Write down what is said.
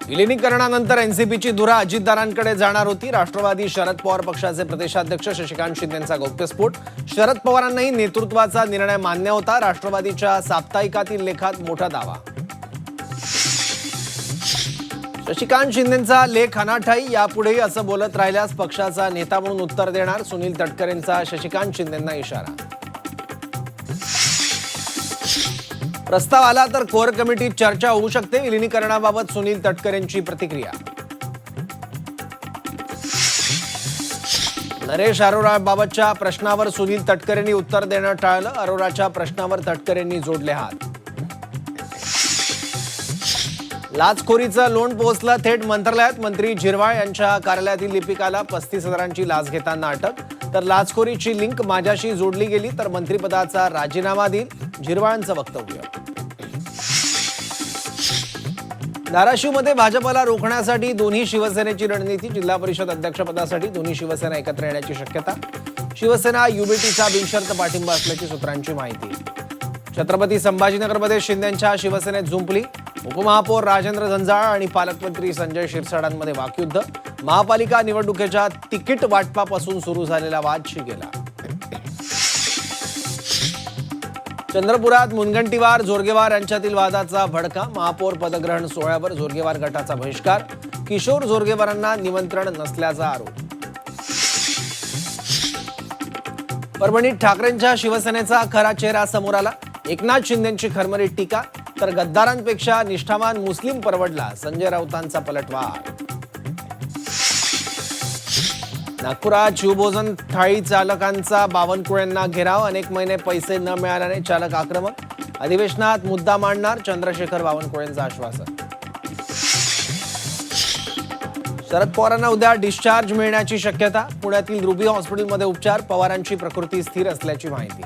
विलिनीकरणानंतर एनसीपीची धुरा अजितदारांकडे जाणार होती। राष्ट्रवादी शरद पवार पक्षाचे प्रदेशाध्यक्ष शशिकांत शिंदेंचा गौप्यस्फोट। शरद पवारांनाही नेतृत्वाचा निर्णय मान्य होता। राष्ट्रवादीच्या साप्ताहिकातील लेखात मोठा दावा। शशिकांत शिंदेंचा लेख अनाठाई, यापुढेही असं बोलत राहिल्यास पक्षाचा नेता म्हणून उत्तर देणार। सुनील तटकरेंचा शशिकांत शिंदेंना इशारा। प्रस्ताव आला तर कोर कमिटीत चर्चा होऊ शकते। विलिनीकरणाबाबत सुनील तटकरेंची प्रतिक्रिया। नरेश अरोराबाबतच्या प्रश्नावर सुनील तटकरेंनी उत्तर देणं टाळलं। अरोराच्या प्रश्नावर तटकरेंनी जोडले हात। लाचखोरीचं लोण पोहोचलं थेट मंत्रालयात। मंत्री झिरवाळ यांच्या कार्यालयातील लिपिकाला 35,000ची लाच घेताना अटक। तर लाचखोरीची लिंक माझ्याशी जोडली गेली तर मंत्रिपदाचा राजीनामा देईल, झिरवाळांचं वक्तव्य। धाराशिवमध्ये भाजपला रोखण्यासाठी दोन्ही शिवसेनेची रणनीती। जिल्हा परिषद अध्यक्षपदासाठी दोन्ही शिवसेना एकत्र येण्याची शक्यता। शिवसेना युबीटीचा बिनशर्त पाठिंबा असल्याची सूत्रांची माहिती। छत्रपती संभाजीनगरमध्ये शिंदेंच्या शिवसेनेत जुंपली। उपमहापौर राजेंद्र झंजाळ आणि पालकमंत्री संजय शिरसाटांमध्ये वाकयुद्ध। महापालिका निवडणुकीच्या तिकीट वाटपापासून सुरू झालेला वाद शिगेला। चंद्रपुरात मुनगंटीवार जोरगेवार यांच्यातील वादाचा भडका। महापौर पदग्रहण सोहळ्यावर जोरगेवार गटाचा बहिष्कार। किशोर जोरगेवारांना निमंत्रण नसल्याचा आरोप। परभणीत ठाकरेंच्या शिवसेनेचा खरा चेहरा समोर आला। एकनाथ शिंदेंची खरमरीत टीका। तर गद्दारांपेक्षा निष्ठावान मुस्लिम परवडला, संजय राऊतांचा पलटवार। नागपुरात शिवभोजन थाळी चालकांचा बावनकुळेंना घेराव। अनेक महिने पैसे न मिळाल्याने चालक आक्रमक। अधिवेशनात मुद्दा मांडणार, चंद्रशेखर बावनकुळेंचं आश्वासन। शरद पवारांना उद्या डिस्चार्ज मिळण्याची शक्यता। पुण्यातील रुबी हॉस्पिटलमध्ये उपचार। पवारांची प्रकृती स्थिर असल्याची माहिती।